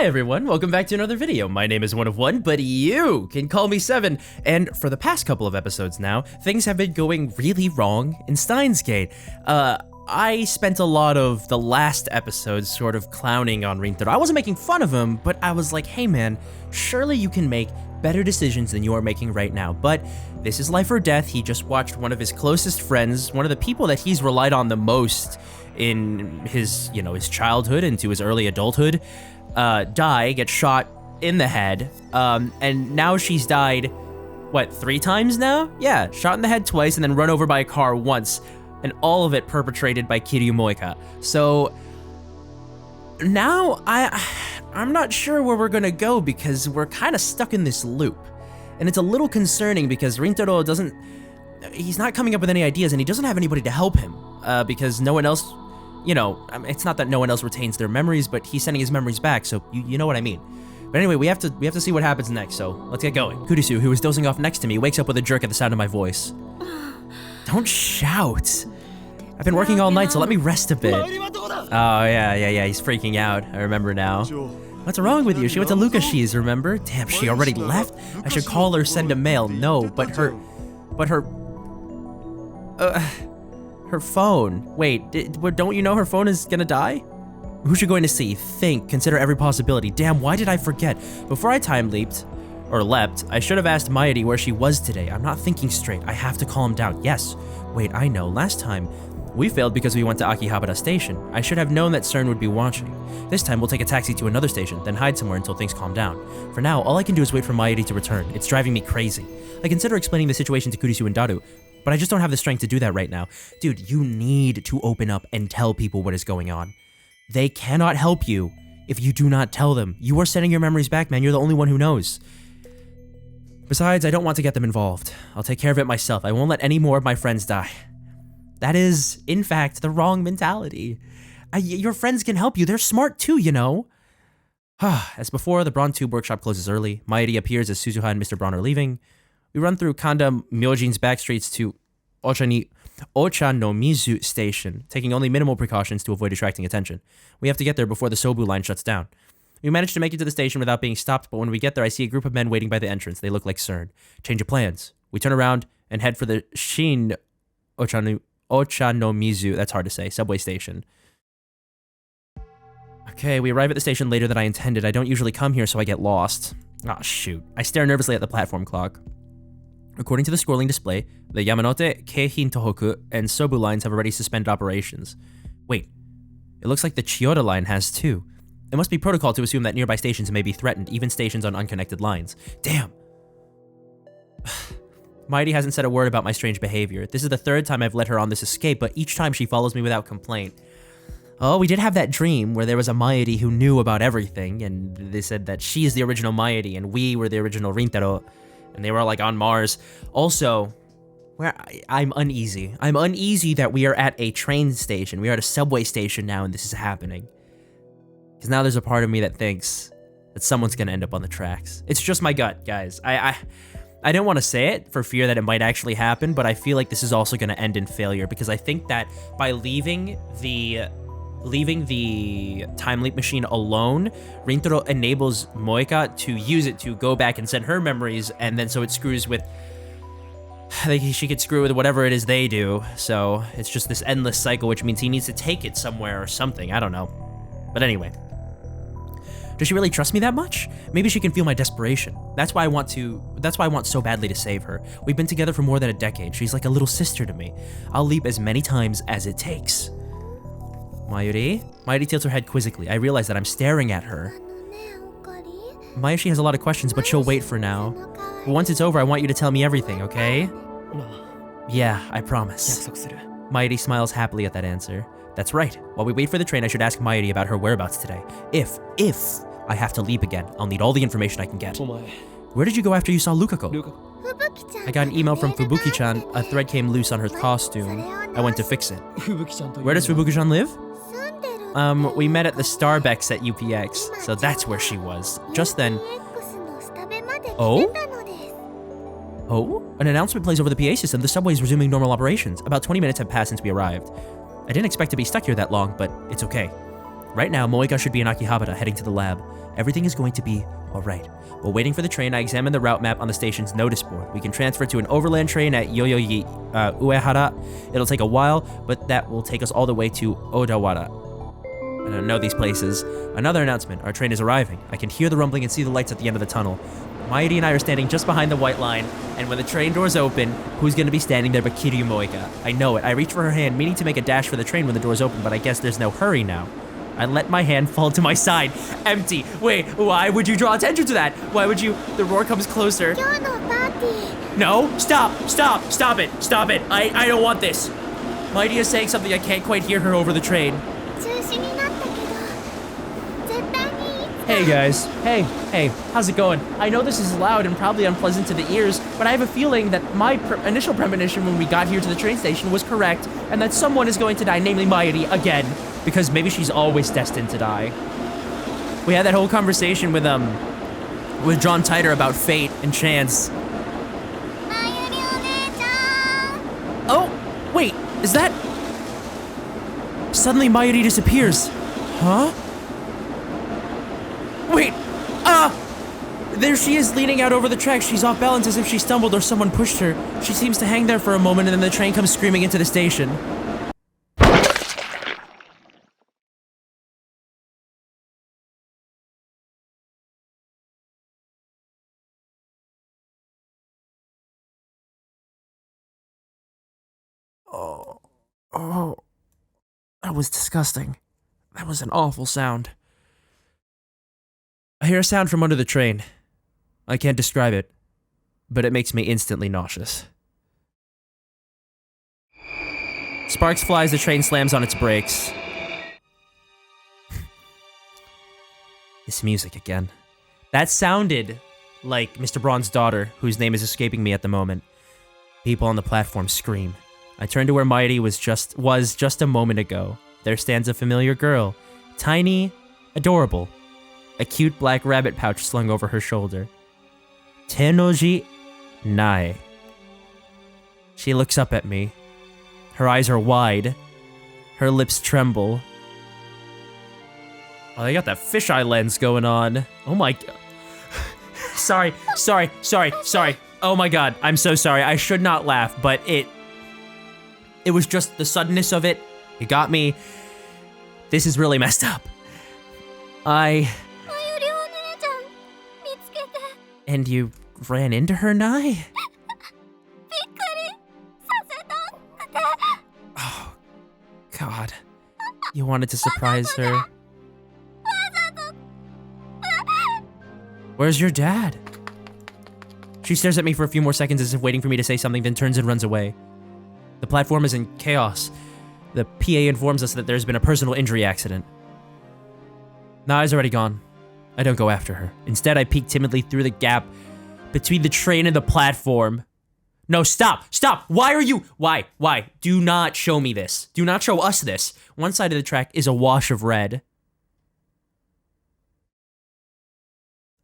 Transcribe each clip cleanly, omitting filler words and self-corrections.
Hi everyone, welcome back to another video. My name is One of One, but you can call me Seven. And for the past couple of episodes now, things have been going really wrong in Steins Gate. I spent a lot of the last episode sort of clowning on Rintaro. I wasn't making fun of him, but I was like, hey man, surely you can make better decisions than you are making right now. But this is life or death. He just watched one of his closest friends, one of the people that he's relied on the most in his, his childhood into his early adulthood, die, get shot in the head, and now she's died, what, 3 times now? Yeah, shot in the head twice and then run over by a car once, and all of it perpetrated by Kiryu Moika. So now I'm not sure where we're gonna go because we're kind of stuck in this loop, and it's a little concerning because Rintaro he's not coming up with any ideas, and he doesn't have anybody to help him, because no one else, it's not that no one else retains their memories, but he's sending his memories back, so you know what I mean. But anyway, we have to see what happens next, so let's get going. Kurisu, who was dozing off next to me, wakes up with a jerk at the sound of my voice. Don't shout. I've been working all night, so let me rest a bit. Oh, yeah, he's freaking out. I remember now. What's wrong with you? She went to Lukashi's, remember? Damn, she already left? I should call her, send a mail. No, but her phone. Wait, don't you know her phone is gonna die? Who's she going to see? Think, consider every possibility. Damn, why did I forget? Before I time leapt, I should have asked Mairi where she was today. I'm not thinking straight. I have to calm down. Yes. Wait, I know. Last time, we failed because we went to Akihabara Station. I should have known that CERN would be watching. This time, we'll take a taxi to another station, then hide somewhere until things calm down. For now, all I can do is wait for Mairi to return. It's driving me crazy. I consider explaining the situation to Kurisu and Daru, but I just don't have the strength to do that right now. Dude, you need to open up and tell people what is going on. They cannot help you if you do not tell them. You are sending your memories back, man. You're the only one who knows. Besides, I don't want to get them involved. I'll take care of it myself. I won't let any more of my friends die. That is, in fact, the wrong mentality. Your friends can help you. They're smart too, you know. As before, the Braun Tube workshop closes early. Mairi appears as Suzuha and Mr. Braun are leaving. We run through Kanda Myojin's back streets to Ochanomizu Station, taking only minimal precautions to avoid attracting attention. We have to get there before the Sobu line shuts down. We manage to make it to the station without being stopped, but when we get there, I see a group of men waiting by the entrance. They look like CERN. Change of plans. We turn around and head for the Shin Ochanomizu, that's hard to say, subway station. Okay, we arrive at the station later than I intended. I don't usually come here, so I get lost. Ah, shoot. I stare nervously at the platform clock. According to the scrolling display, the Yamanote, Keihin Tohoku, and Sobu lines have already suspended operations. Wait, it looks like the Chiyoda line has too. It must be protocol to assume that nearby stations may be threatened, even stations on unconnected lines. Damn! Mairi hasn't said a word about my strange behavior. This is the 3rd time I've let her on this escape, but each time she follows me without complaint. Oh, we did have that dream where there was a Mairi who knew about everything, and they said that she is the original Mairi, and we were the original Rintaro. And they were like on Mars. Also, I'm uneasy. I'm uneasy that we are at a train station. We are at a subway station now and this is happening. Because now there's a part of me that thinks that someone's going to end up on the tracks. It's just my gut, guys. I didn't want to say it for fear that it might actually happen, but I feel like this is also going to end in failure because I think that by leaving the time leap machine alone, Rintaro enables Moika to use it to go back and send her memories, and then so it screws with, she could screw with whatever it is they do, so it's just this endless cycle, which means he needs to take it somewhere or something, I don't know. But anyway. Does she really trust me that much? Maybe she can feel my desperation. That's why I want so badly to save her. We've been together for more than a decade. She's like a little sister to me. I'll leap as many times as it takes. Mairi tilts her head quizzically. I realize that I'm staring at her. Mairi has a lot of questions, but she'll wait for now. But once it's over, I want you to tell me everything, okay? Yeah, I promise. Mairi smiles happily at that answer. That's right. While we wait for the train, I should ask Mairi about her whereabouts today. If I have to leap again, I'll need all the information I can get. Where did you go after you saw Lukako? I got an email from Fubuki-chan. A thread came loose on her costume. I went to fix it. Where does Fubuki-chan live? We met at the Starbucks at UPX, so that's where she was. Just then... Oh? An announcement plays over the PA system. The subway is resuming normal operations. About 20 minutes have passed since we arrived. I didn't expect to be stuck here that long, but it's okay. Right now, Moeka should be in Akihabara heading to the lab. Everything is going to be alright. While waiting for the train, I examined the route map on the station's notice board. We can transfer to an overland train at Yoyogi Uehara. It'll take a while, but that will take us all the way to Odawara. I don't know these places. Another announcement. Our train is arriving. I can hear the rumbling and see the lights at the end of the tunnel. Mairi and I are standing just behind the white line, and when the train doors open, who's going to be standing there but Kiryu Moeka? I know it. I reach for her hand, meaning to make a dash for the train when the doors open, but I guess there's no hurry now. I let my hand fall to my side. Empty. Wait, why would you draw attention to that? Why would you? The roar comes closer. No, stop it. I don't want this. Mairi is saying something I can't quite hear her over the train. Hey guys, hey, how's it going? I know this is loud and probably unpleasant to the ears, but I have a feeling that my initial premonition when we got here to the train station was correct, and that someone is going to die, namely Mairi, again, because maybe she's always destined to die. We had that whole conversation with John Titor about fate and chance. Oh, wait, is that? Suddenly Mairi disappears. Huh? Wait, there she is leaning out over the tracks. She's off balance as if she stumbled or someone pushed her. She seems to hang there for a moment and then the train comes screaming into the station. Oh, that was disgusting. That was an awful sound. I hear a sound from under the train. I can't describe it, but it makes me instantly nauseous. Sparks fly as the train slams on its brakes. This music again. That sounded like Mr. Braun's daughter, whose name is escaping me at the moment. People on the platform scream. I turn to where Mairi was just a moment ago. There stands a familiar girl. Tiny, adorable. A cute black rabbit pouch slung over her shoulder. Tennoji Nai. She looks up at me. Her eyes are wide. Her lips tremble. Oh, they got that fisheye lens going on. Oh my god. Sorry. Oh my god, I'm so sorry. I should not laugh, but it was just the suddenness of it. It got me. This is really messed up. And you ran into her, Nai? Oh, God. You wanted to surprise her. Where's your dad? She stares at me for a few more seconds as if waiting for me to say something, then turns and runs away. The platform is in chaos. The PA informs us that there's been a personal injury accident. Nai's already gone. I don't go after her. Instead, I peek timidly through the gap between the train and the platform. No, stop! Why are you? Why? Do not show me this. Do not show us this. One side of the track is a wash of red.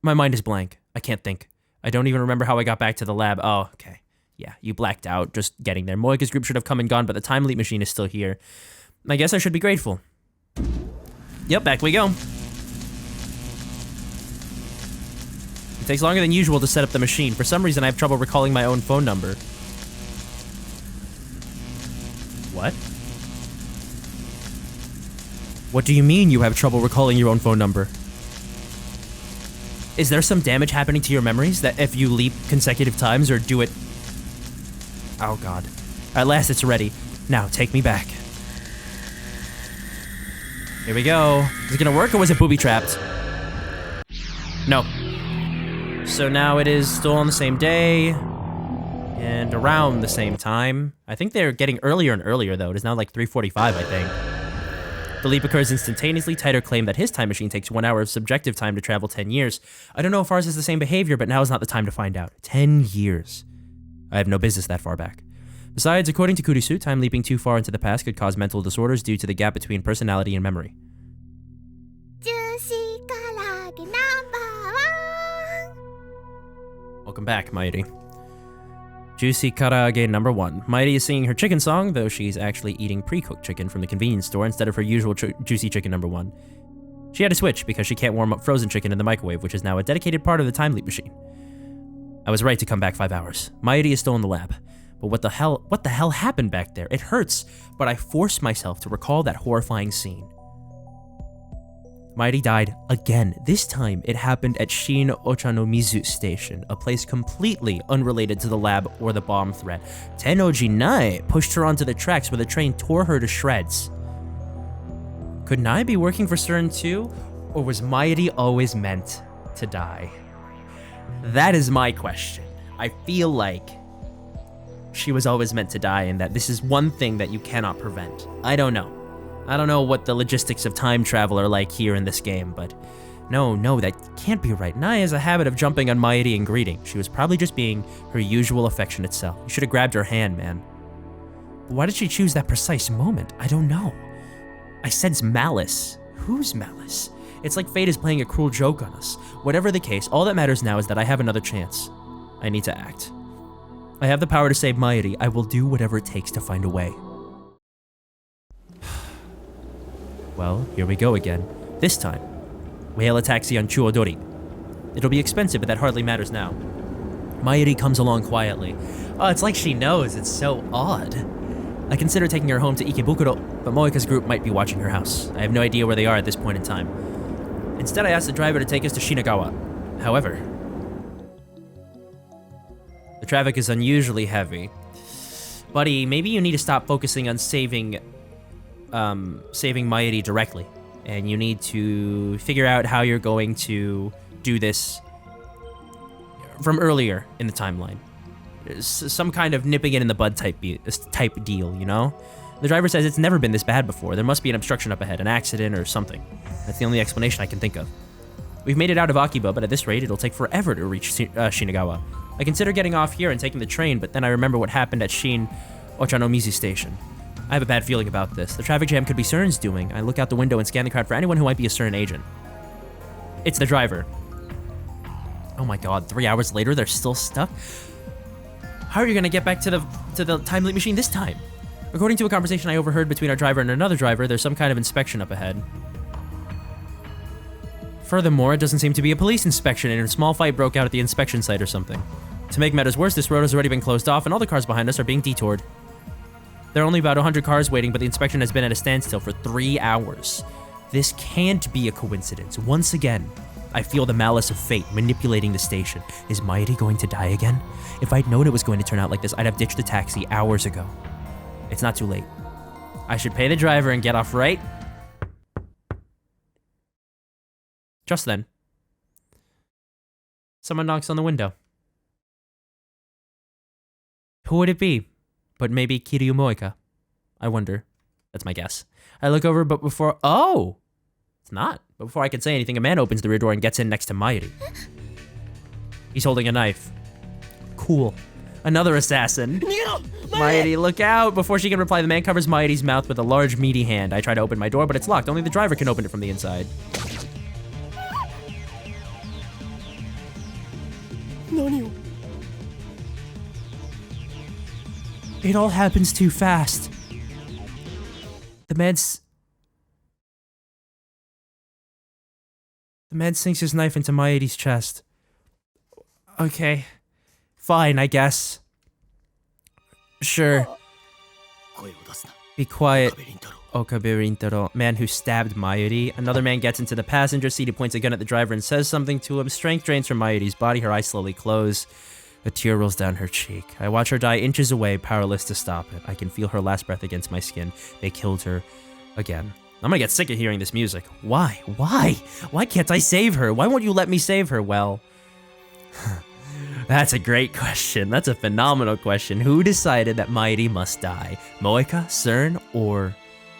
My mind is blank. I can't think. I don't even remember how I got back to the lab. Oh, okay. Yeah, you blacked out just getting there. Moika's group should have come and gone, but the time leap machine is still here. I guess I should be grateful. Yep, back we go. It takes longer than usual to set up the machine. For some reason, I have trouble recalling my own phone number. What? What do you mean you have trouble recalling your own phone number? Is there some damage happening to your memories that if you leap consecutive times or do it... Oh god. At last it's ready. Now, take me back. Here we go. Is it gonna work or was it booby-trapped? No. So now it is still on the same day, and around the same time. I think they're getting earlier and earlier though. It is now like 3:45, I think. The leap occurs instantaneously. Titor claimed that his time machine takes 1 hour of subjective time to travel 10 years. I don't know if ours has the same behavior, but now is not the time to find out. 10 years. I have no business that far back. Besides, according to Kurisu, time leaping too far into the past could cause mental disorders due to the gap between personality and memory. Welcome back, Mairi. Juicy karaage number 1. Mighty is singing her chicken song, though she's actually eating pre-cooked chicken from the convenience store instead of her usual juicy chicken number 1. She had to switch because she can't warm up frozen chicken in the microwave, which is now a dedicated part of the time leap machine. I was right to come back 5 hours. Mighty is still in the lab. But what the hell happened back there? It hurts, but I forced myself to recall that horrifying scene. Mighty died again. This time, it happened at Shin Ochanomizu Station, a place completely unrelated to the lab or the bomb threat. Tennoji Nai pushed her onto the tracks where the train tore her to shreds. Could Nai be working for CERN too? Or was Mighty always meant to die? That is my question. I feel like she was always meant to die and that this is one thing that you cannot prevent. I don't know. I don't know what the logistics of time travel are like here in this game, but no, that can't be right. Nai has a habit of jumping on Mighty and greeting. She was probably just being her usual affectionate self. You should have grabbed her hand, man. But why did she choose that precise moment? I don't know. I sense malice. Whose malice? It's like fate is playing a cruel joke on us. Whatever the case, all that matters now is that I have another chance. I need to act. I have the power to save Mighty. I will do whatever it takes to find a way. Well, here we go again. This time, we hail a taxi on Chuodori. It'll be expensive, but that hardly matters now. Mighty comes along quietly. Oh, it's like she knows. It's so odd. I consider taking her home to Ikebukuro, but Moeka's group might be watching her house. I have no idea where they are at this point in time. Instead, I asked the driver to take us to Shinagawa. However, the traffic is unusually heavy. Buddy, maybe you need to stop focusing on saving Mighty directly, and you need to figure out how you're going to do this from earlier in the timeline. Some kind of nipping it in the bud type deal, you know? The driver says it's never been this bad before. There must be an obstruction up ahead, an accident or something. That's the only explanation I can think of. We've made it out of Akiba, but at this rate, it'll take forever to reach Shinagawa. I consider getting off here and taking the train, but then I remember what happened at Shin Ochanomizu Station. I have a bad feeling about this. The traffic jam could be CERN's doing. I look out the window and scan the crowd for anyone who might be a CERN agent. It's the driver. Oh my god, 3 hours later, they're still stuck? How are you gonna get back to the time leap machine this time? According to a conversation I overheard between our driver and another driver, there's some kind of inspection up ahead. Furthermore, it doesn't seem to be a police inspection, and a small fight broke out at the inspection site or something. To make matters worse, this road has already been closed off, and all the cars behind us are being detoured. There are only about 100 cars waiting, but the inspection has been at a standstill for 3 hours. This can't be a coincidence. Once again, I feel the malice of fate manipulating the station. Is Mighty going to die again? If I'd known it was going to turn out like this, I'd have ditched the taxi hours ago. It's not too late. I should pay the driver and get off right. Just then, someone knocks on the window. Who would it be? But maybe Kiryu Moeka. I wonder. That's my guess. I look over, but before... Oh! It's not. But before I can say anything, a man opens the rear door and gets in next to Mighty. He's holding a knife. Cool. Another assassin. Mighty, look out! Before she can reply, the man covers Mighty's mouth with a large, meaty hand. I try to open my door, but it's locked. Only the driver can open it from the inside. It all happens too fast. The man sinks his knife into Mighty's chest. Okay. Fine, I guess. Sure. Be quiet. Okabe Rintaro, man who stabbed Mighty. Another man gets into the passenger seat. He points a gun at the driver and says something to him. Strength drains from Mighty's body. Her eyes slowly close. A tear rolls down her cheek. I watch her die inches away, powerless to stop it. I can feel her last breath against my skin. They killed her again. I'm gonna get sick of hearing this music. Why? Why? Why can't I save her? Why won't you let me save her? Well, that's a great question. That's a phenomenal question. Who decided that Mighty must die? Moeka, CERN, or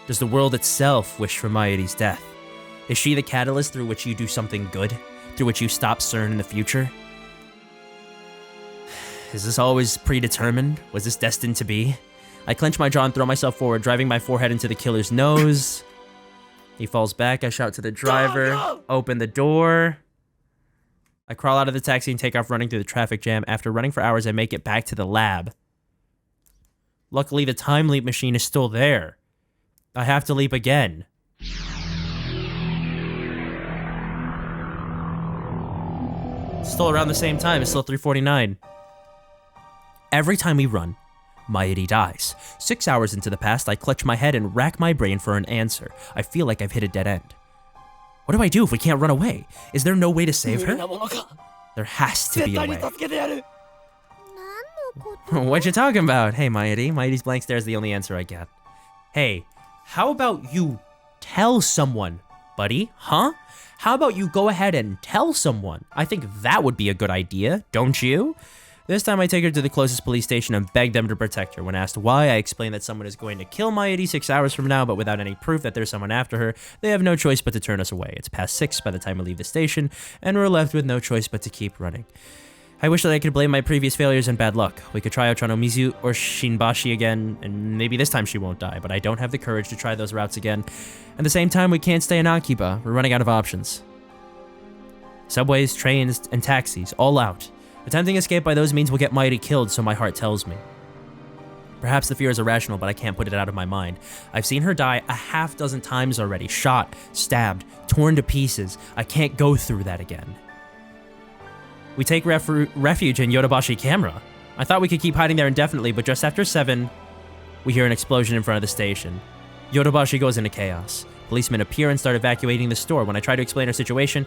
does the world itself wish for Mighty's death? Is she the catalyst through which you do something good? Through which you stop CERN in the future? Is this always predetermined? Was this destined to be? I clench my jaw and throw myself forward, driving my forehead into the killer's nose. He falls back. I shout to the driver. Open the door. I crawl out of the taxi and take off running through the traffic jam. After running for hours, I make it back to the lab. Luckily, the time leap machine is still there. I have to leap again. Still around the same time. It's still 3:49. Every time we run, Mayuri dies. 6 hours into the past, I clutch my head and rack my brain for an answer. I feel like I've hit a dead end. What do I do if we can't run away? Is there no way to save her? There has to be a way. What you talking about? Hey, Mayuri. Mayuri's blank stare is the only answer I get. Hey, how about you tell someone, buddy? Huh? How about you go ahead and tell someone? I think that would be a good idea, don't you? This time I take her to the closest police station and beg them to protect her. When asked why, I explain that someone is going to kill Mayuri 6 hours from now, but without any proof that there's someone after her, they have no choice but to turn us away. It's past 6 by the time we leave the station, and we're left with no choice but to keep running. I wish that I could blame my previous failures and bad luck. We could try Ochanomizu or Shinbashi again, and maybe this time she won't die, but I don't have the courage to try those routes again. At the same time, we can't stay in Akiba. We're running out of options. Subways, trains, and taxis, all out. Attempting escape by those means will get Mayuri killed, so my heart tells me. Perhaps the fear is irrational, but I can't put it out of my mind. I've seen her die a half dozen times already. Shot, stabbed, torn to pieces. I can't go through that again. We take refuge in Yodobashi Camera. I thought we could keep hiding there indefinitely, but just after 7, we hear an explosion in front of the station. Yodobashi goes into chaos. Policemen appear and start evacuating the store. When I try to explain our situation,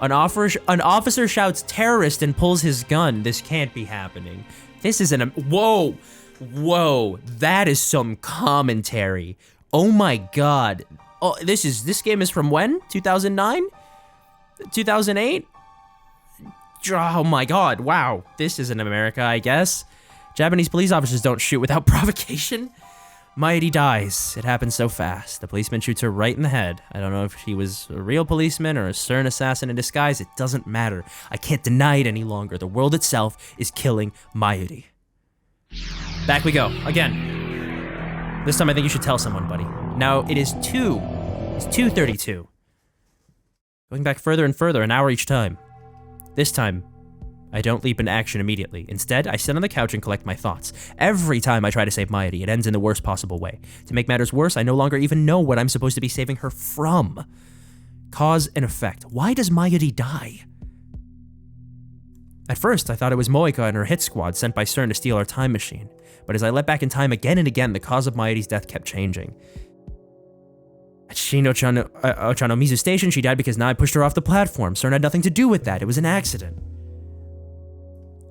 an officer shouts terrorist and pulls his gun. This can't be happening. This is whoa, whoa, that is some commentary. Oh my god. Oh, this game is from when? 2009? 2008? Oh my god, wow. This isn't America, I guess. Japanese police officers don't shoot without provocation. Mayuri dies. It happens so fast. The policeman shoots her right in the head. I don't know if he was a real policeman or a CERN assassin in disguise. It doesn't matter. I can't deny it any longer. The world itself is killing Mayuri. Back we go. Again. This time I think you should tell someone, buddy. Now it is 2:32. Going back further and further, an hour each time. This time, I don't leap into action immediately. Instead, I sit on the couch and collect my thoughts. Every time I try to save Mayuri, it ends in the worst possible way. To make matters worse, I no longer even know what I'm supposed to be saving her from. Cause and effect. Why does Mayuri die? At first, I thought it was Moika and her hit squad sent by CERN to steal our time machine. But as I let back in time again and again, the cause of Mayuri's death kept changing. At Ochanomizu Station, she died because Nai pushed her off the platform. CERN had nothing to do with that. It was an accident.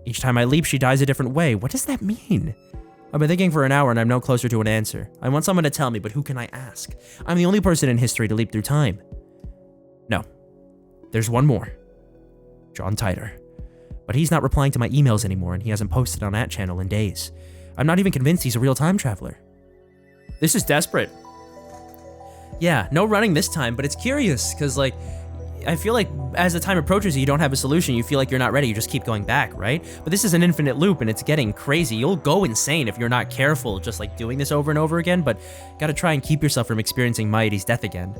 Each time I leap, she dies a different way. What does that mean? I've been thinking for an hour and I'm no closer to an answer. I want someone to tell me, but who can I ask? I'm the only person in history to leap through time. No. There's one more. John Titor. But he's not replying to my emails anymore and he hasn't posted on that channel in days. I'm not even convinced he's a real time traveler. This is desperate. Yeah, no running this time, but it's curious, because, like, I feel like as the time approaches, you don't have a solution, you feel like you're not ready, you just keep going back, right? But this is an infinite loop, and it's getting crazy. You'll go insane if you're not careful, just, like, doing this over and over again, but gotta try and keep yourself from experiencing Mayuri's death again.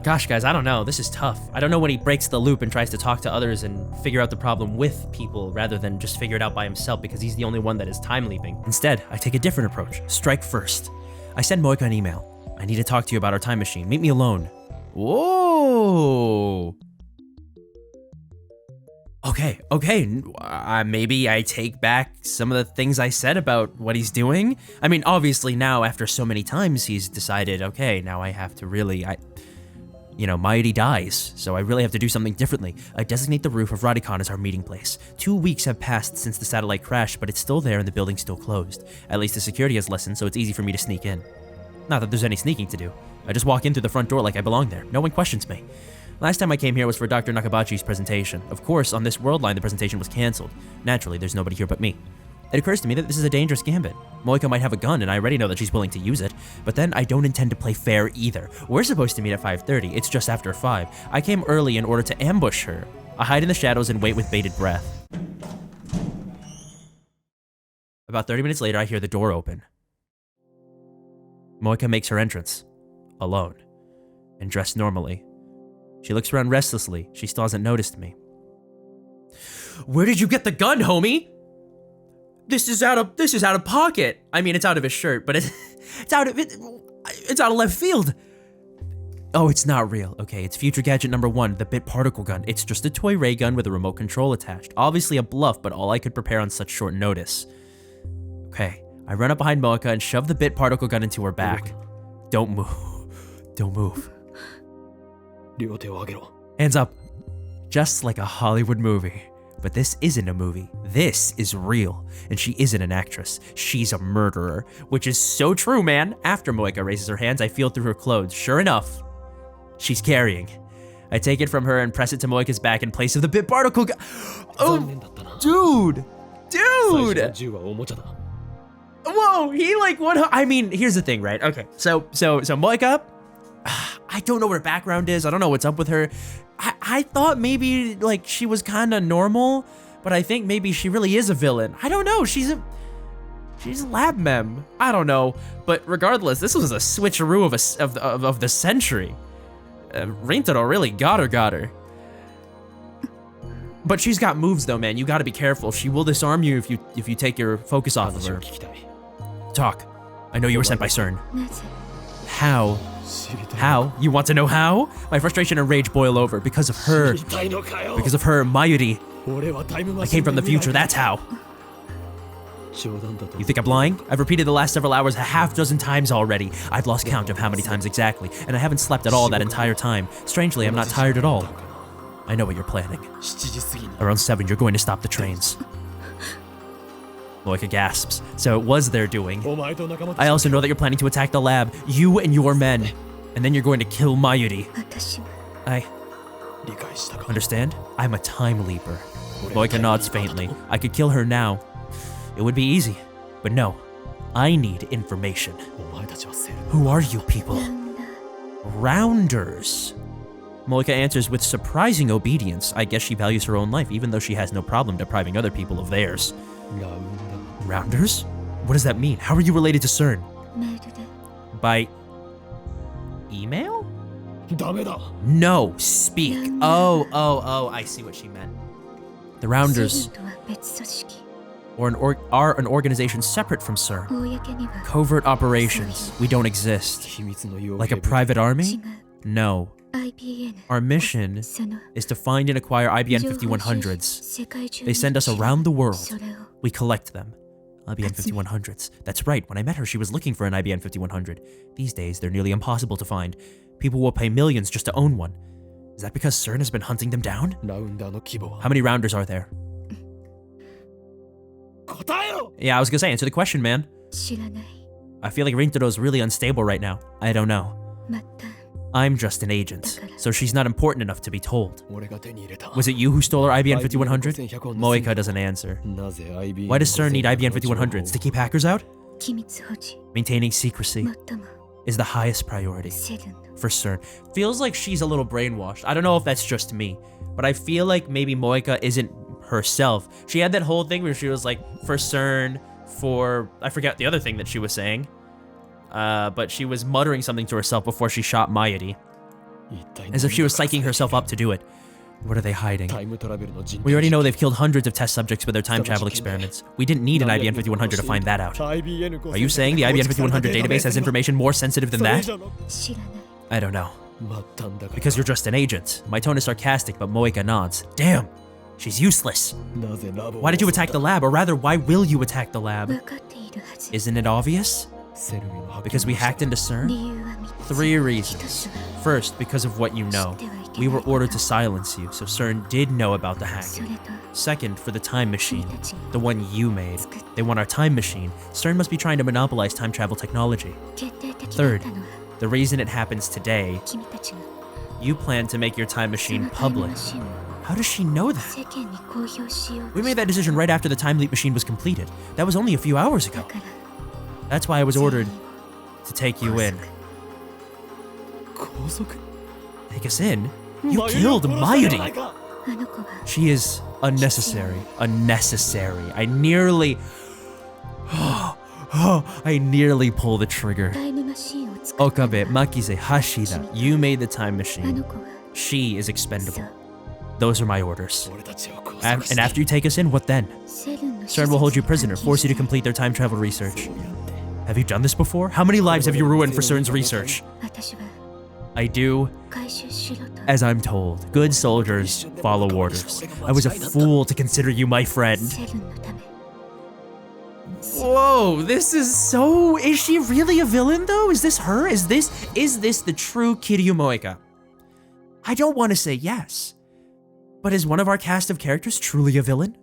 Gosh, guys, I don't know. This is tough. I don't know when he breaks the loop and tries to talk to others and figure out the problem with people rather than just figure it out by himself because he's the only one that is time leaping. Instead, I take a different approach. Strike first. I send Moika an email. I need to talk to you about our time machine. Meet me alone. Whoa. Okay. Maybe I take back some of the things I said about what he's doing. I mean, obviously now, after so many times, he's decided, okay, now I have to really, Mayuri dies, so I really have to do something differently. I designate the roof of Radicon as our meeting place. 2 weeks have passed since the satellite crashed, but it's still there and the building's still closed. At least the security has lessened, so it's easy for me to sneak in. Not that there's any sneaking to do. I just walk in through the front door like I belong there. No one questions me. Last time I came here was for Dr. Nakabachi's presentation. Of course, on this world line, the presentation was cancelled. Naturally, there's nobody here but me. It occurs to me that this is a dangerous gambit. Moika might have a gun, and I already know that she's willing to use it, but then I don't intend to play fair either. We're supposed to meet at 5:30. It's just after 5. I came early in order to ambush her. I hide in the shadows and wait with bated breath. About 30 minutes later, I hear the door open. Moika makes her entrance, alone, and dressed normally. She looks around restlessly. She still hasn't noticed me. Where did you get the gun, homie? This is out of pocket. I mean, it's out of his shirt, but it's out of left field. Oh, it's not real. Okay, it's future gadget number 1, the bit particle gun. It's just a toy ray gun with a remote control attached. Obviously a bluff, but all I could prepare on such short notice. Okay, I run up behind Moeka and shove the bit particle gun into her back. Don't move. Don't move. Hands up. Just like a Hollywood movie. But this isn't a movie. This is real. And she isn't an actress. She's a murderer. Which is so true, man. After Moeka raises her hands, I feel through her clothes. Sure enough, she's carrying. I take it from her and press it to Moeka's back in place of the bit particle gun. Oh, dude. Whoa, he like what? I mean, here's the thing, right? Okay, so Moeka, I don't know what her background is. I don't know what's up with her. I thought maybe like she was kind of normal, but I think maybe she really is a villain. I don't know. She's a lab mem. I don't know. But regardless, this was a switcheroo of the century. Rintaro really got her. But she's got moves though, man. You got to be careful. She will disarm you if you take your focus off of her. Talk. I know you were sent by CERN. How? How? You want to know how? My frustration and rage boil over because of her. Because of her, Mayuri. I came from the future, that's how. You think I'm lying? I've repeated the last several hours a half-dozen times already. I've lost count of how many times exactly, and I haven't slept at all that entire time. Strangely, I'm not tired at all. I know what you're planning. Around 7, you're going to stop the trains. Moeka gasps. So it was their doing. I also know that you're planning to attack the lab, you and your men. And then you're going to kill Mayuri. I understand? I'm a time leaper. Moeka nods faintly. I could kill her now. It would be easy. But no. I need information. Who are you people? Rounders. Moeka answers with surprising obedience. I guess she values her own life, even though she has no problem depriving other people of theirs. Rounders? What does that mean? How are you related to CERN? By email? No, speak. Oh, I see what she meant. The Rounders are an organization separate from CERN. Covert operations. We don't exist. Like a private army? No. Our mission is to find and acquire IBN 5100s. They send us around the world. We collect them. IBN 5100s. That's right, when I met her, she was looking for an IBN 5100. These days, they're nearly impossible to find. People will pay millions just to own one. Is that because CERN has been hunting them down? How many Rounders are there? Yeah, I was gonna say, answer the question, man. I feel like Rintaro's really unstable right now. I don't know. I'm just an agent, so she's not important enough to be told. Was it you who stole her IBN 5100? Moeka doesn't answer. Why does CERN need IBN 5100s? To keep hackers out? Maintaining secrecy is the highest priority for CERN. Feels like she's a little brainwashed. I don't know if that's just me, but I feel like maybe Moeka isn't herself. She had that whole thing where she was like, for CERN, for... I forget the other thing that she was saying. But she was muttering something to herself before she shot Mayuri. As if she was psyching herself up to do it. What are they hiding? We already know they've killed hundreds of test subjects with their time travel experiments. We didn't need an IBN 5100 to find that out. Are you saying the IBN 5100 database has information more sensitive than that? I don't know. Because you're just an agent. My tone is sarcastic, but Moeka nods. Damn! She's useless. Why did you attack the lab? Or rather, why will you attack the lab? Isn't it obvious? Because we hacked into CERN? 3 reasons. First, because of what you know. We were ordered to silence you, so CERN did know about the hacking. Second, for the time machine. The one you made. They want our time machine. CERN must be trying to monopolize time travel technology. Third, the reason it happens today. You plan to make your time machine public. How does she know that? We made that decision right after the time leap machine was completed. That was only a few hours ago. That's why I was ordered to take you in. Take us in? You killed Mayuri! She is unnecessary. Unnecessary. I nearly pull the trigger. Okabe, Makise, Hashida, you made the time machine. She is expendable. Those are my orders. And after you take us in, what then? CERN will hold you prisoner, force you to complete their time travel research. Have you done this before? How many lives have you ruined for CERN's research? I do as I'm told. Good soldiers follow orders. I was a fool to consider you my friend. Whoa, this is so... Is she really a villain, though? Is this her? Is this the true Kiryu Moeka? I don't want to say yes. But is one of our cast of characters truly a villain?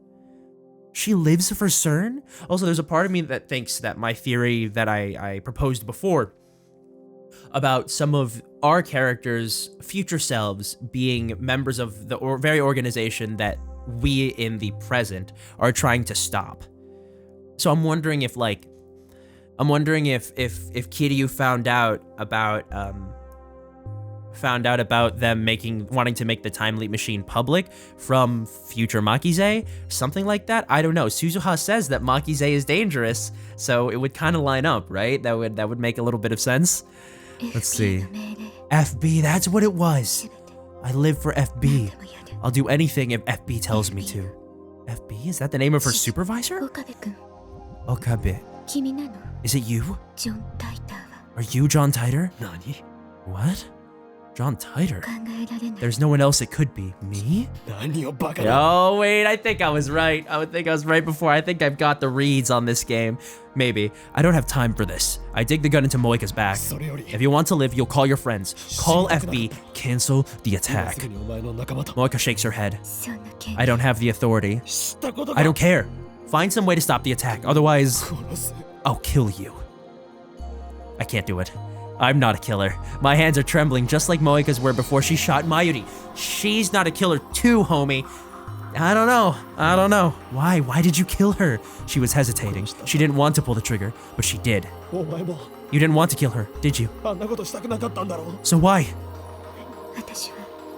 She lives for CERN? Also, there's a part of me that thinks that my theory that I proposed before about some of our characters' future selves being members of the very organization that we in the present are trying to stop. So I'm wondering if if Kiryu found out about them wanting to make the time leap machine public from future Makise, something like that. I don't know. Suzuha says that Makise is dangerous, so it would kind of line up, right? That would make a little bit of sense. Let's see. FB, that's what it was. I live for FB. I'll do anything if FB tells me to. FB? Is that the name of her supervisor? Okabe. Is it you? Are you John Titor? What? John Titor? There's no one else it could be. Me? Oh, wait, I think I was right. I think I was right before. I think I've got the reads on this game. Maybe. I don't have time for this. I dig the gun into Moeka's back. If you want to live, you'll call your friends. Call FB. Cancel the attack. Moeka shakes her head. I don't have the authority. I don't care. Find some way to stop the attack. Otherwise, I'll kill you. I can't do it. I'm not a killer. My hands are trembling just like Moeka's were before she shot Mayuri. She's not a killer too, homie. I don't know. Why? Why did you kill her? She was hesitating. She didn't want to pull the trigger, but she did. You didn't want to kill her, did you? So why?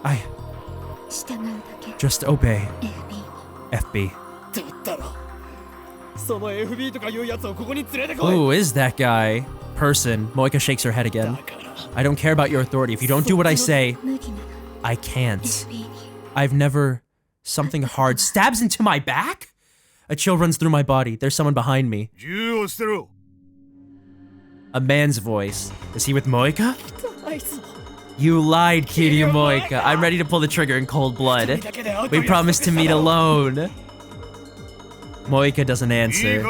I just obey. FB. Who is that guy? Person. Moeka shakes her head again. I don't care about your authority. If you don't do what I say, I can't. I've never... Something hard stabs into my back? A chill runs through my body. There's someone behind me. A man's voice. Is he with Moeka? You lied, Kiryu Moeka. I'm ready to pull the trigger in cold blood. We promised to meet alone. Moeka doesn't answer.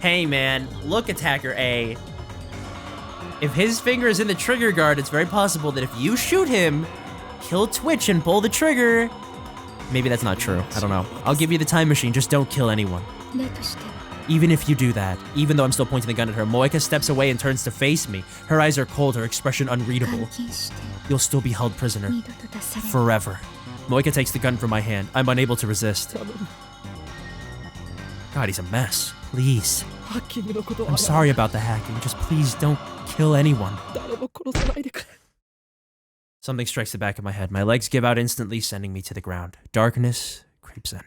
Hey man, look, Attacker A. If his finger is in the trigger guard, it's very possible that if you shoot him, he'll twitch and pull the trigger. Maybe that's not true. I don't know. I'll give you the time machine, just don't kill anyone. Even if you do that, even though I'm still pointing the gun at her, Moeka steps away and turns to face me. Her eyes are cold, her expression unreadable. You'll still be held prisoner. Forever. Moeka takes the gun from my hand. I'm unable to resist. God, he's a mess. Please. I'm sorry about the hacking. Just please don't kill anyone. Something strikes the back of my head. My legs give out instantly, sending me to the ground. Darkness creeps in.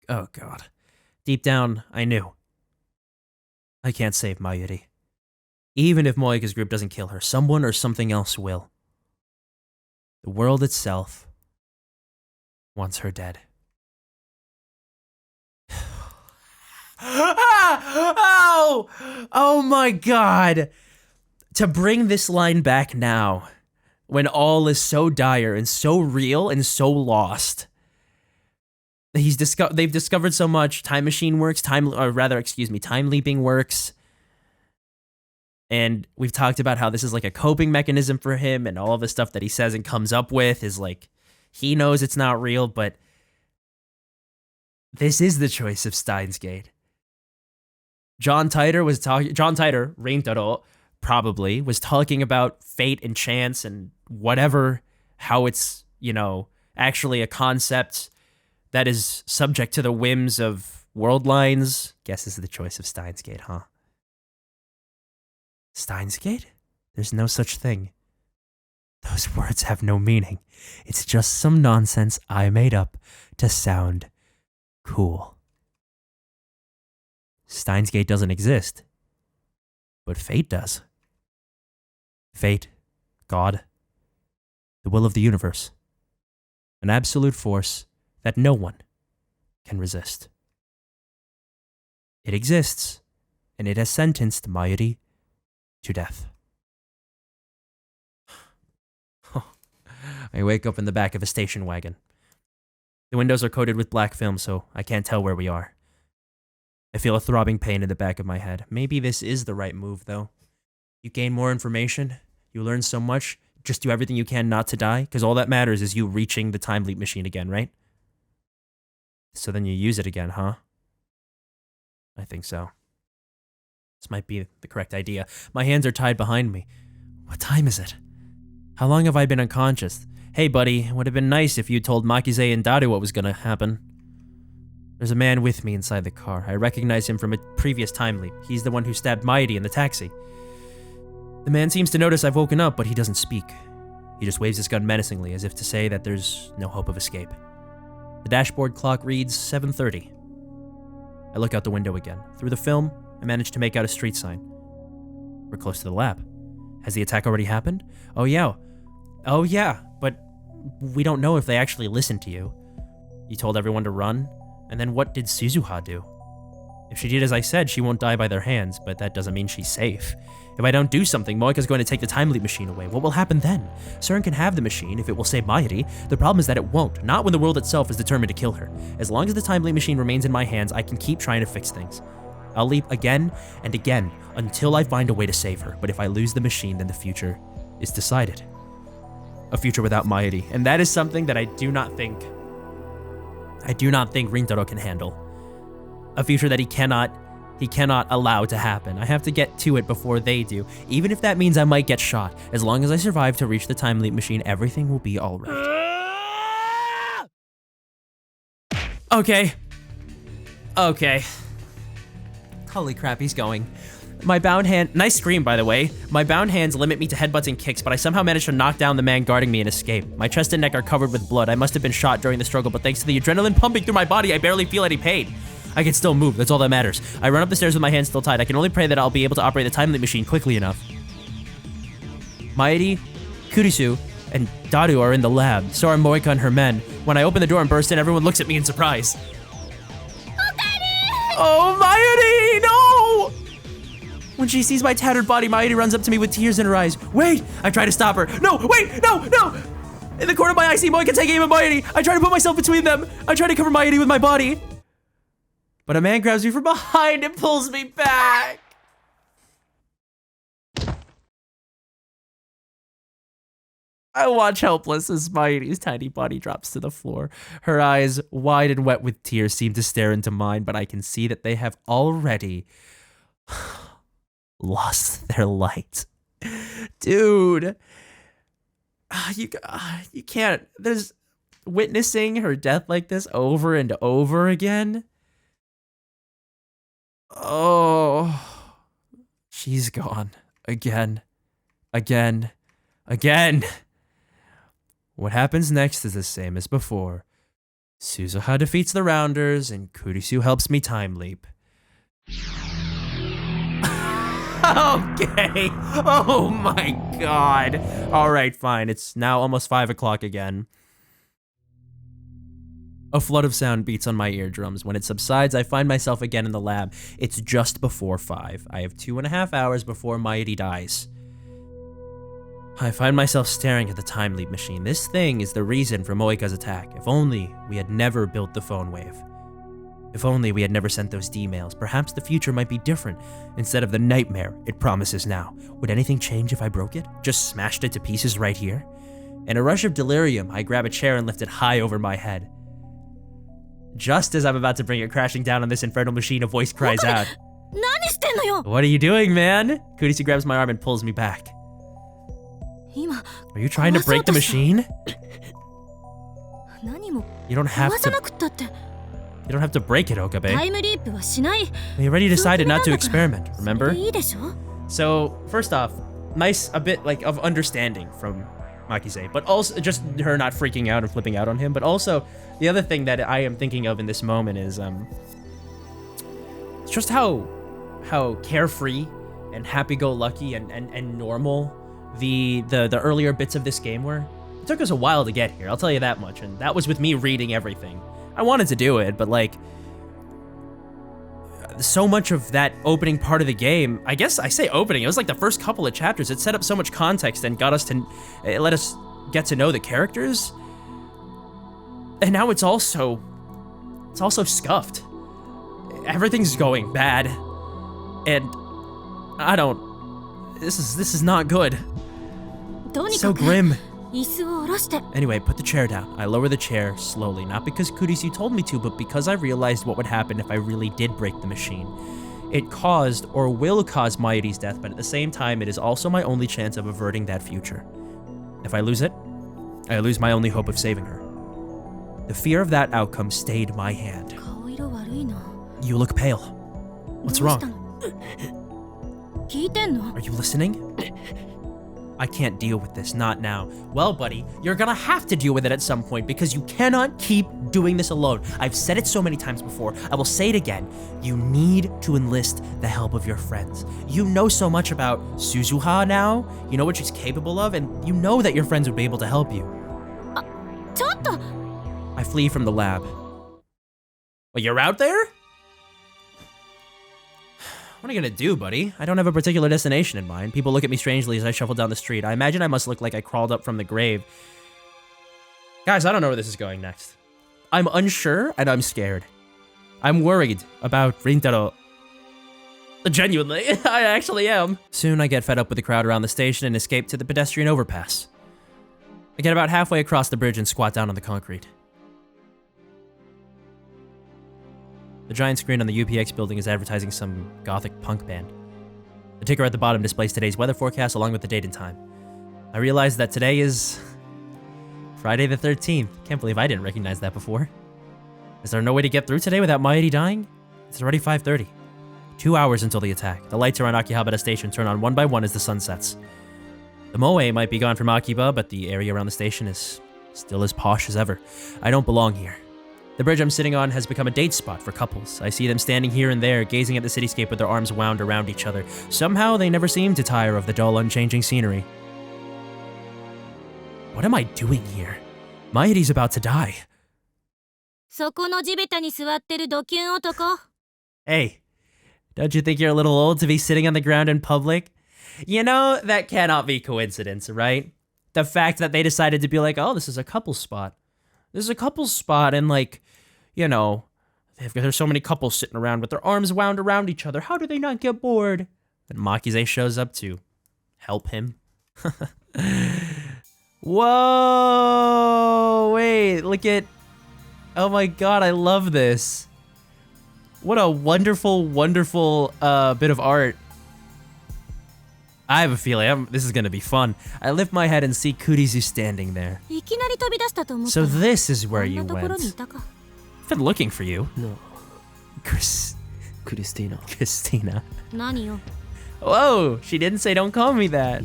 Oh god. Deep down, I knew. I can't save Mayuri. Even if Moeka's group doesn't kill her, someone or something else will. The world itself wants her dead. Oh my god! To bring this line back now, when all is so dire and so real and so lost. They've discovered so much. Time machine works, time leaping works. And we've talked about how this is like a coping mechanism for him, and all of the stuff that he says and comes up with is like, he knows it's not real, but this is the choice of Steins Gate. John Titor, Rintaro, probably, was talking about fate and chance and whatever, how it's, actually a concept that is subject to the whims of world lines. Guess this is the choice of Steins Gate, huh? Steins Gate? There's no such thing. Those words have no meaning. It's just some nonsense I made up to sound cool. Steins Gate doesn't exist, but fate does. Fate, God, the will of the universe. An absolute force that no one can resist. It exists, and it has sentenced Mayuri to death. I wake up in the back of a station wagon. The windows are coated with black film, so I can't tell where we are. I feel a throbbing pain in the back of my head. Maybe this is the right move, though. You gain more information, you learn so much, just do everything you can not to die, because all that matters is you reaching the time leap machine again, right? So then you use it again, huh? I think so. This might be the correct idea. My hands are tied behind me. What time is it? How long have I been unconscious? Hey, buddy, it would have been nice if you told Makise and Daru what was gonna happen. There's a man with me inside the car. I recognize him from a previous time leap. He's the one who stabbed Mayuri in the taxi. The man seems to notice I've woken up, but he doesn't speak. He just waves his gun menacingly, as if to say that there's no hope of escape. The dashboard clock reads 7:30. I look out the window again. Through the film, I manage to make out a street sign. We're close to the lab. Has the attack already happened? Oh yeah, but we don't know if they actually listened to you. You told everyone to run, and then what did Suzuha do? If she did as I said, she won't die by their hands, but that doesn't mean she's safe. If I don't do something, Moika's going to take the time leap machine away. What will happen then? CERN can have the machine if it will save Mayuri. The problem is that it won't, not when the world itself is determined to kill her. As long as the time leap machine remains in my hands, I can keep trying to fix things. I'll leap again and again until I find a way to save her, but if I lose the machine, then the future is decided. A future without Mayuri, and that is something that I do not think Rintaro can handle. A future that he cannot allow to happen. I have to get to it before they do, even if that means I might get shot. As long as I survive to reach the time leap machine, everything will be all right. Okay. Holy crap, he's going. My bound hand, nice scream by the way. My bound hands limit me to headbutts and kicks, but I somehow managed to knock down the man guarding me and escape. My chest and neck are covered with blood. I must have been shot during the struggle, but thanks to the adrenaline pumping through my body, I barely feel any pain. I can still move, that's all that matters. I run up the stairs with my hands still tied. I can only pray that I'll be able to operate the time leap machine quickly enough. Makise Kurisu and Daru are in the lab, so are Moika and her men. When I open the door and burst in, everyone looks at me in surprise. Oh, Mayuri, no! When she sees my tattered body, Mayuri runs up to me with tears in her eyes. Wait! I try to stop her. No, wait, no! In the corner of my eye, I see Moika taking aim at Mayuri. I try to put myself between them. I try to cover Mayuri with my body. But a man grabs me from behind and pulls me back. I watch helpless as Mayuri's tiny body drops to the floor. Her eyes, wide and wet with tears, seem to stare into mine, but I can see that they have already lost their light. Dude, you can't. There's witnessing her death like this over and over again. Oh, she's gone again. What happens next is the same as before. Suzuha defeats the Rounders, and Kurisu helps me time leap. Okay. Oh my god. Alright, fine. It's now almost 5 o'clock again. A flood of sound beats on my eardrums. When it subsides, I find myself again in the lab. It's just before 5. I have 2.5 hours before Mayuri dies. I find myself staring at the time leap machine. This thing is the reason for Moika's attack. If only we had never built the phone wave. If only we had never sent those D-mails, perhaps the future might be different instead of the nightmare it promises now. Would anything change if I broke it? Just smashed it to pieces right here? In a rush of delirium, I grab a chair and lift it high over my head. Just as I'm about to bring it crashing down on this infernal machine, a voice cries out. What are you doing, man? Kurisu grabs my arm and pulls me back. Are you trying to break the machine? You don't have to break it, Okabe. We already decided not to experiment, remember? So, first off, a bit like of understanding from Makise, but also just her not freaking out and flipping out on him, but also the other thing that I am thinking of in this moment is just how carefree and happy-go-lucky and normal the earlier bits of this game were. It took us a while to get here, I'll tell you that much, and that was with me reading everything. I wanted to do it, but like, so much of that opening part of the game, I guess I say opening, it was like the first couple of chapters, it set up so much context and it let us get to know the characters, and now it's all so scuffed. Everything's going bad, and this is not good. So grim. Anyway, put the chair down. I lower the chair slowly, not because Kurisu told me to, but because I realized what would happen if I really did break the machine. It caused or will cause Mayuri's death, but at the same time, it is also my only chance of averting that future. If I lose it, I lose my only hope of saving her. The fear of that outcome stayed my hand. You look pale. What's wrong? Are you listening? I can't deal with this, not now. Well, buddy, you're gonna have to deal with it at some point because you cannot keep doing this alone. I've said it so many times before. I will say it again. You need to enlist the help of your friends. You know so much about Suzuha now. You know what she's capable of, and you know that your friends would be able to help you. I flee from the lab. Well, you're out there? What are you gonna do, buddy? I don't have a particular destination in mind. People look at me strangely as I shuffle down the street. I imagine I must look like I crawled up from the grave. Guys, I don't know where this is going next. I'm unsure and I'm scared. I'm worried about Rintaro. Genuinely, I actually am. Soon I get fed up with the crowd around the station and escape to the pedestrian overpass. I get about halfway across the bridge and squat down on the concrete. The giant screen on the UPX building is advertising some gothic punk band. The ticker at the bottom displays today's weather forecast along with the date and time. I realize that today is Friday the 13th. Can't believe I didn't recognize that before. Is there no way to get through today without Mayuri dying? It's already 5:30. 2 hours until the attack. The lights around Akihabara Station turn on one by one as the sun sets. The moe might be gone from Akiba, but the area around the station is still as posh as ever. I don't belong here. The bridge I'm sitting on has become a date spot for couples. I see them standing here and there, gazing at the cityscape with their arms wound around each other. Somehow, they never seem to tire of the dull, unchanging scenery. What am I doing here? Mayuri's about to die. Hey, don't you think you're a little old to be sitting on the ground in public? You know, that cannot be coincidence, right? The fact that they decided to be like, oh, this is a couple's spot. This is a couple's spot, and like, you know, there's so many couples sitting around with their arms wound around each other. How do they not get bored? And Makise shows up to help him. Whoa! Wait, look at... Oh my god, I love this. What a wonderful, wonderful bit of art. I have a feeling this is gonna be fun. I lift my head and see Kurisu standing there. So this is where you went. I've been looking for you. No. Christina. Whoa, she didn't say don't call me that.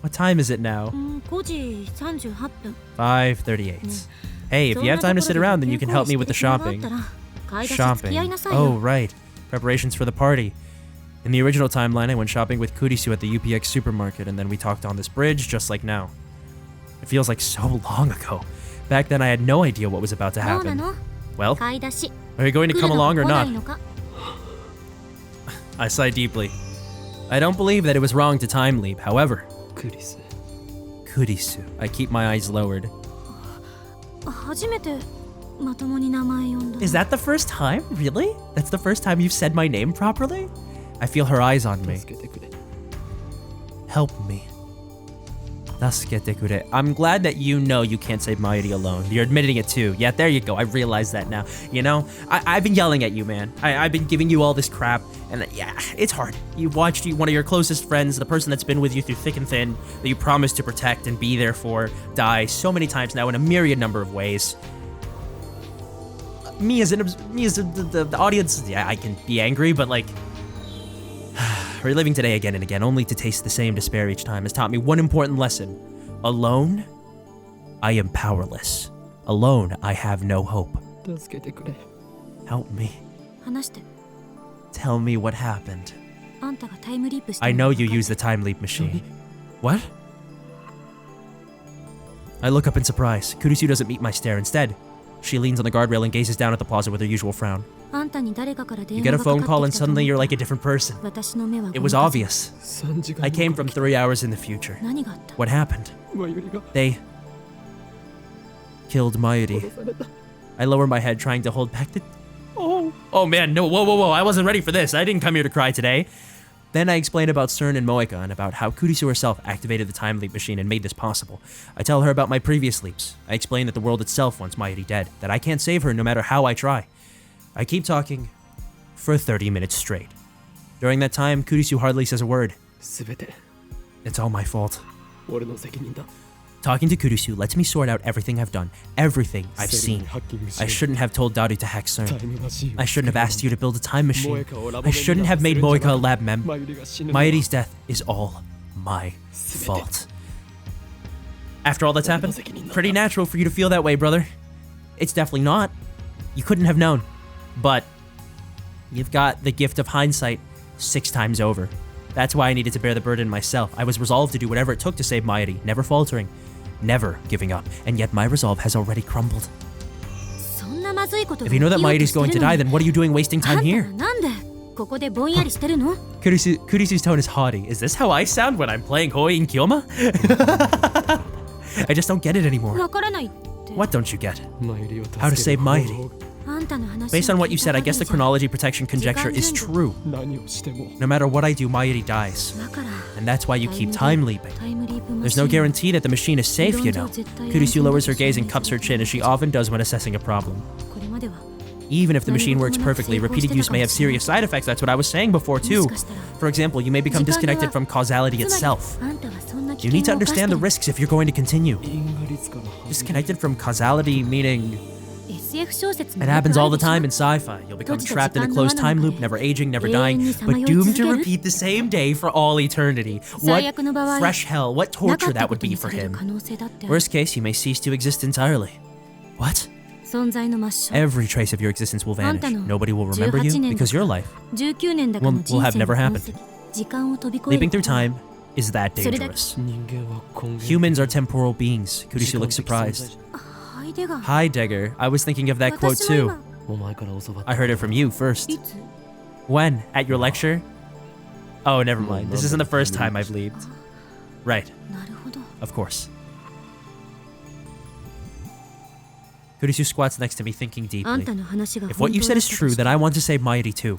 What time is it now? 5:38. Hey, if you have time to sit around, then you can help me with the shopping. Shopping. Oh, right. Preparations for the party. In the original timeline, I went shopping with Kurisu at the UPX supermarket, and then we talked on this bridge, just like now. It feels like so long ago. Back then, I had no idea what was about to happen. Well, are you going to come along or not? I sigh deeply. I don't believe that it was wrong to time leap, however. Kurisu. I keep my eyes lowered. Is that the first time? Really? That's the first time you've said my name properly? I feel her eyes on me. Help me. I'm glad that you know you can't save Mayuri alone. You're admitting it too. Yeah, there you go. I realize that now. You know, I've been yelling at you, man. I've been giving you all this crap, and yeah, it's hard. You've watched one of your closest friends, the person that's been with you through thick and thin, that you promised to protect and be there for, die so many times now in a myriad number of ways. Me as the audience, yeah, I can be angry, but like, reliving today again and again, only to taste the same despair each time, has taught me one important lesson. Alone, I am powerless. Alone, I have no hope. Help me. Tell me what happened. I know you used the time leap machine. What? I look up in surprise. Kurisu doesn't meet my stare. Instead, she leans on the guardrail and gazes down at the plaza with her usual frown. You get a phone call and suddenly you're like a different person. It was obvious. I came from 3 hours in the future. What happened? They killed Mayuri. I lower my head, trying to hold back the... Oh man, no, whoa, I wasn't ready for this. I didn't come here to cry today. Then I explain about CERN and Moeka and about how Kurisu herself activated the time leap machine and made this possible. I tell her about my previous leaps. I explain that the world itself wants Mayuri dead, that I can't save her no matter how I try. I keep talking for 30 minutes straight. During that time, Kurisu hardly says a word. It's all my fault. Talking to Kurisu lets me sort out everything I've done, everything I've seen. I shouldn't have told Daru to hack CERN. I shouldn't have asked you to build a time machine. I shouldn't have made Moeka a lab mem. Mayuri's death is all my fault. After all that's happened, pretty natural for you to feel that way, brother. It's definitely not. You couldn't have known. But you've got the gift of hindsight 6 times over. That's why I needed to bear the burden myself. I was resolved to do whatever it took to save Mayuri, never faltering, never giving up. And yet my resolve has already crumbled. If you know that Mayuri's going to die, then what are you doing wasting time here? Kurisu's tone is haughty. Is this how I sound when I'm playing Hoi in Kyoma? I just don't get it anymore. What don't you get? How to save Mayuri. Based on what you said, I guess the chronology protection conjecture is true. No matter what I do, Mayuri dies. And that's why you keep time leaping. There's no guarantee that the machine is safe, you know. Kurisu lowers her gaze and cups her chin, as she often does when assessing a problem. Even if the machine works perfectly, repeated use may have serious side effects. That's what I was saying before, too. For example, you may become disconnected from causality itself. You need to understand the risks if you're going to continue. Disconnected from causality meaning... It happens all the time in sci-fi. You'll become trapped in a closed time loop, never aging, never dying, but doomed to repeat the same day for all eternity. What fresh hell, what torture that would be for him. Worst case, you may cease to exist entirely. What? Every trace of your existence will vanish. Nobody will remember you because your life will have never happened. Leaping through time is that dangerous. Humans are temporal beings. Kurisu looks surprised. Heidegger. I was thinking of that quote too. I heard it from you first. When? At your lecture? Oh, never mind. This isn't the first time I've leaped. Right. Of course. Kurisu squats next to me, thinking deeply. If what you said is true, then I want to save Mayuri too.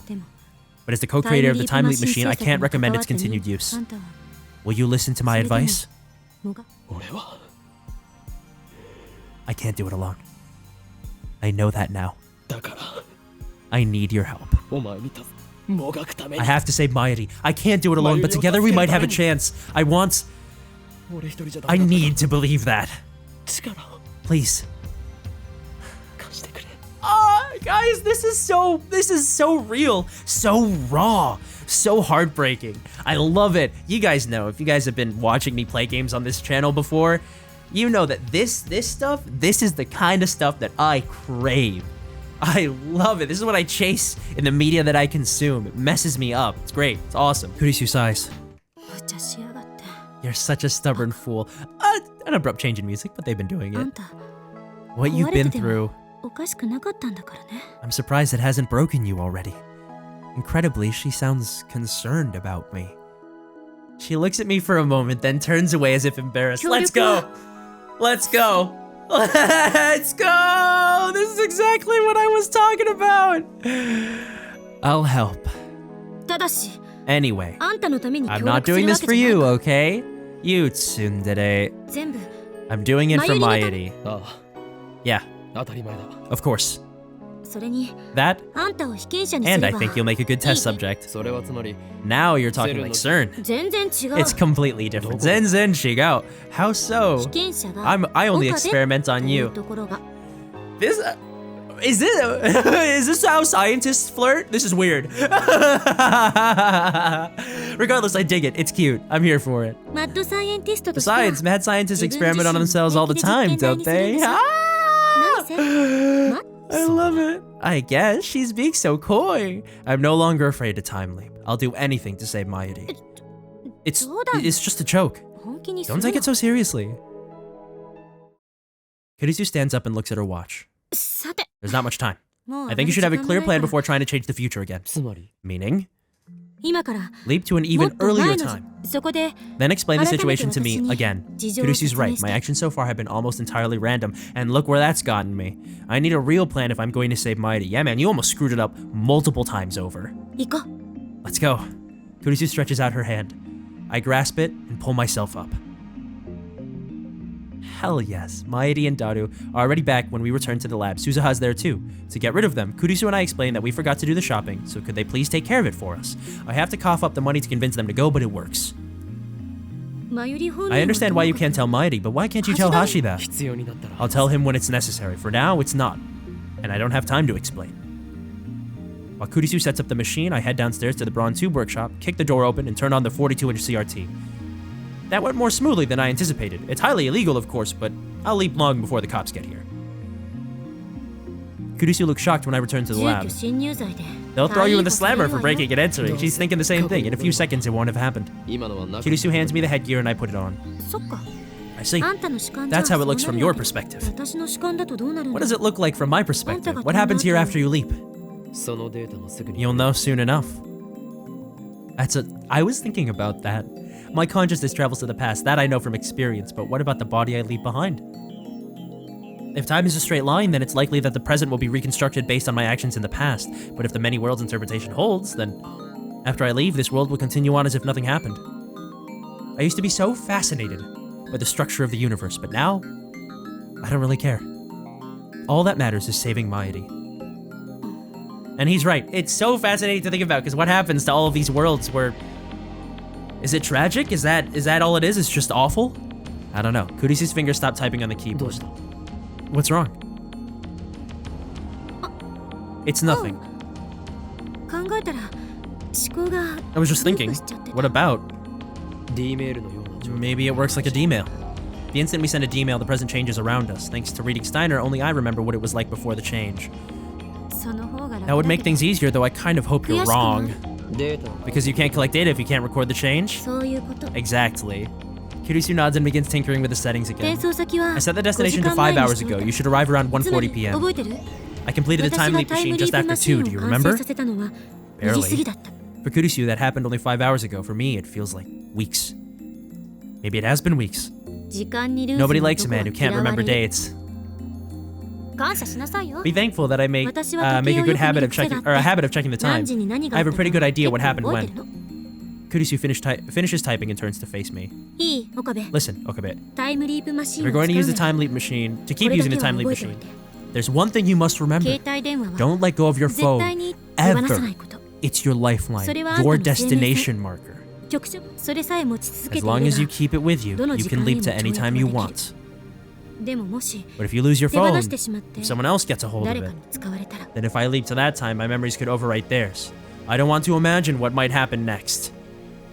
But as the co-creator of the time leap machine, I can't recommend its continued use. Will you listen to my advice? I can't do it alone. I know that now. I need your help. I have to save Mayuri. I can't do it alone, but together we might have a chance. I need to believe that. Please. Guys, this is so real, so raw, so heartbreaking. I love it. You guys know, if you guys have been watching me play games on this channel before, you know that this stuff, this is the kind of stuff that I crave. I love it. This is what I chase in the media that I consume. It messes me up. It's great. It's awesome. Kurisu sighs. You're such a stubborn fool. An abrupt change in music, but they've been doing it. What you've been through. I'm surprised it hasn't broken you already. Incredibly, she sounds concerned about me. She looks at me for a moment, then turns away as if embarrassed. Let's go! Let's go! Let's go! This is exactly what I was talking about! I'll help. Anyway, I'm not doing this for you, okay? You tsundere. I'm doing it for Mayuri. Yeah. Of course. That, and I think you'll make a good test subject. Now you're talking like CERN. It's completely different. Zenzen Shigao. How so? I only experiment on you. Is this how scientists flirt? This is weird. Regardless, I dig it. It's cute. I'm here for it. Besides, mad scientists experiment on themselves all the time, don't they? I love it. I guess she's being so coy. I'm no longer afraid to time leap. I'll do anything to save Mayuri. It's just a joke. Don't take it so seriously. Kurisu stands up and looks at her watch. There's not much time. I think you should have a clear plan before trying to change the future again. Meaning? Leap to an even earlier time. Then explain the situation to me again. Kurisu's right. My actions so far have been almost entirely random, and look where that's gotten me. I need a real plan if I'm going to save Mairi. Yeah, man, you almost screwed it up multiple times over. Let's go. Kurisu stretches out her hand. I grasp it and pull myself up. Hell yes, Mairi and Daru are already back when we return to the lab. Suzuha's there too. To get rid of them, Kurisu and I explained that we forgot to do the shopping, so could they please take care of it for us? I have to cough up the money to convince them to go, but it works. I understand why you can't tell Mairi, but why can't you tell Hashi that? I'll tell him when it's necessary. For now, it's not. And I don't have time to explain. While Kurisu sets up the machine, I head downstairs to the Brawn Tube workshop, kick the door open, and turn on the 42-inch CRT. That went more smoothly than I anticipated. It's highly illegal, of course, but I'll leap long before the cops get here. Kurisu looks shocked when I return to the lab. They'll throw you in the slammer for breaking and entering. She's thinking the same thing. In a few seconds, it won't have happened. Kurisu hands me the headgear and I put it on. I see. That's how it looks from your perspective. What does it look like from my perspective? What happens here after you leap? You'll know soon enough. I was thinking about that. My consciousness travels to the past, that I know from experience, but what about the body I leave behind? If time is a straight line, then it's likely that the present will be reconstructed based on my actions in the past, but if the many worlds interpretation holds, then after I leave, this world will continue on as if nothing happened. I used to be so fascinated by the structure of the universe, but now, I don't really care. All that matters is saving Mairi. And he's right, it's so fascinating to think about, because what happens to all of these worlds where... Is it tragic? Is that all it is? It's just awful? I don't know. Kurisu's fingers stopped typing on the keyboard. What's wrong? It's nothing. I was just thinking, what about? Maybe it works like a D-mail. The instant we send a D-mail, the present changes around us. Thanks to reading Steiner, only I remember what it was like before the change. That would make things easier, though I kind of hope you're wrong. Because you can't collect data if you can't record the change? Exactly. Kurisu nods and begins tinkering with the settings again. I set the destination to 5 hours ago. You should arrive around 1:40 p.m. I completed the time leap machine just after 2. Do you remember? Barely. For Kurisu, that happened only 5 hours ago. For me, it feels like weeks. Maybe it has been weeks. Nobody likes a man who can't remember dates. Be thankful that I make a good habit of checking, or a habit of checking the time. I have a pretty good idea what happened when. Kurisu finishes typing and turns to face me. Listen, Okabe. If you're going to use the time leap machine, to keep using the time leap machine, there's one thing you must remember. Don't let go of your phone, ever. It's your lifeline, your destination marker. As long as you keep it with you, you can leap to any time you want. But if you lose your phone, if someone else gets a hold of it, then if I leap to that time, my memories could overwrite theirs. I don't want to imagine what might happen next.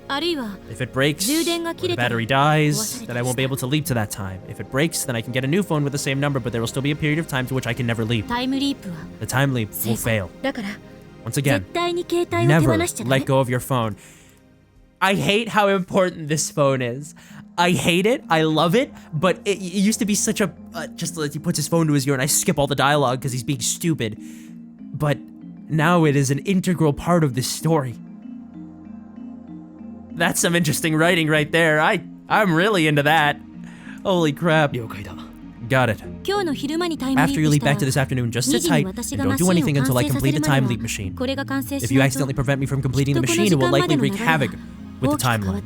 If it breaks, or the battery dies, then I won't be able to leap to that time. If it breaks, then I can get a new phone with the same number, but there will still be a period of time to which I can never leap. The time leap will fail. Once again, never let go of your phone. I hate how important this phone is. I hate it, I love it, but it used to be such a, just like he puts his phone to his ear and I skip all the dialogue because he's being stupid. But now it is an integral part of this story. That's some interesting writing right there. I'm really into that. Holy crap. Got it. After you leap back to this afternoon, just sit tight and don't do anything until I complete the time leap machine. If you accidentally prevent me from completing the machine, it will likely wreak havoc with the timeline.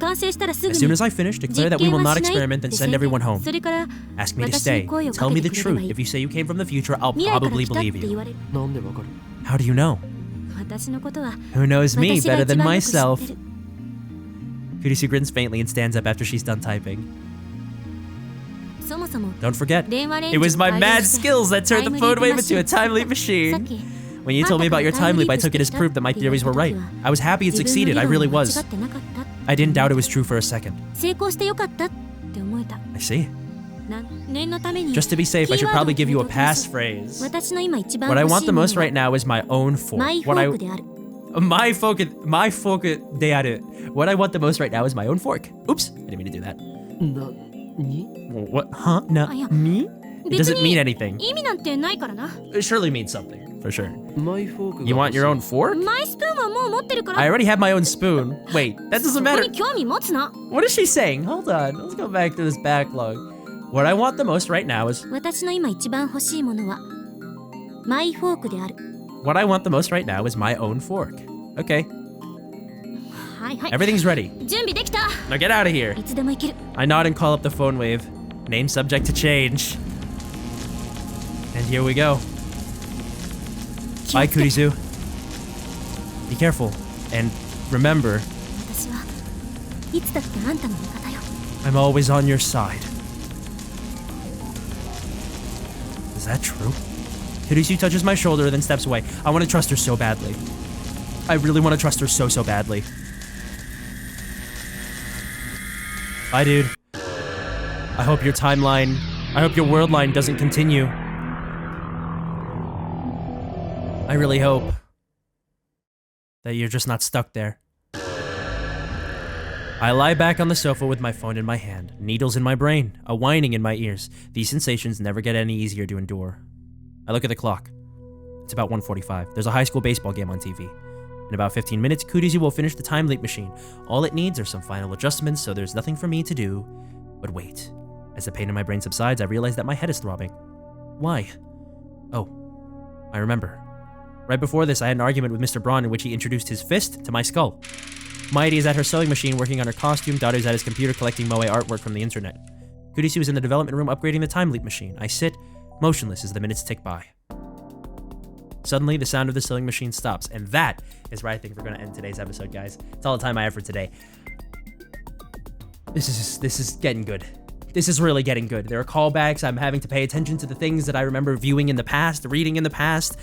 As soon as I finish, declare that we will not experiment and send everyone home. Ask me to stay. Tell me the truth. If you say you came from the future, I'll probably believe you. How do you know? Who knows me better than myself? Kurisu grins faintly and stands up after she's done typing. Don't forget, it was my mad skills that turned the phone wave into a time leap machine. When you told me about your time leap, I took it as proof that my theories were right. I was happy it succeeded, I really was. I didn't doubt it was true for a second. I see. Just to be safe, I should probably give you a passphrase. What I want the most right now is my own form. My focus de aru. What I want the most right now is my own fork. Oops, I didn't mean to do that. What? Huh? No. Me? It doesn't mean anything. 意味なんてないからな。 It surely means something, for sure. My fork. You want your own fork? マイスプーンはもう持ってるから。 I already have my own spoon. Wait, that doesn't そこ matter. に興味持つな。 What is she saying? Hold on, let's go back to this backlog. What I want the most right now is... 私の今一番欲しいものはマイフォークである。 What I want the most right now is my own fork. Okay, はいはい。 everything's ready. 準備できた。 Now get out of here. いつでも行ける。 I nod and call up the phone wave. Name subject to change. And here we go. Bye, Kurisu. Be careful. And remember, 私はいつだってあんたの味方よ。 I'm always on your side. Is that true? Kurisu touches my shoulder, then steps away. I want to trust her so badly. I really want to trust her so badly. Bye, dude. I hope your timeline, I hope your world line doesn't continue. I really hope that you're just not stuck there. I lie back on the sofa with my phone in my hand, needles in my brain, a whining in my ears. These sensations never get any easier to endure. I look at the clock. It's about 1:45. There's a high school baseball game on TV. In about 15 minutes, Kurisu will finish the time leap machine. All it needs are some final adjustments, so there's nothing for me to do but wait. As the pain in my brain subsides, I realize that my head is throbbing. Why? Oh, I remember. Right before this, I had an argument with Mr. Braun in which he introduced his fist to my skull. Mairi is at her sewing machine working on her costume. Daru's at his computer collecting moe artwork from the internet. Kurisu is in the development room upgrading the time leap machine. I sit, motionless as the minutes tick by. Suddenly, the sound of the sewing machine stops, and that is where I think we're going to end today's episode, guys. It's all the time I have for today. This is getting good. This is really getting good. There are callbacks. I'm having to pay attention to the things that I remember viewing in the past, reading in the past.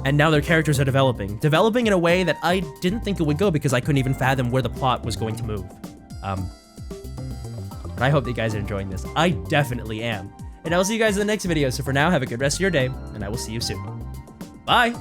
And now their characters are developing. Developing in a way that I didn't think it would go because I couldn't even fathom where the plot was going to move. But I hope that you guys are enjoying this. I definitely am. And I'll see you guys in the next video. So for now, have a good rest of your day, and I will see you soon. Bye!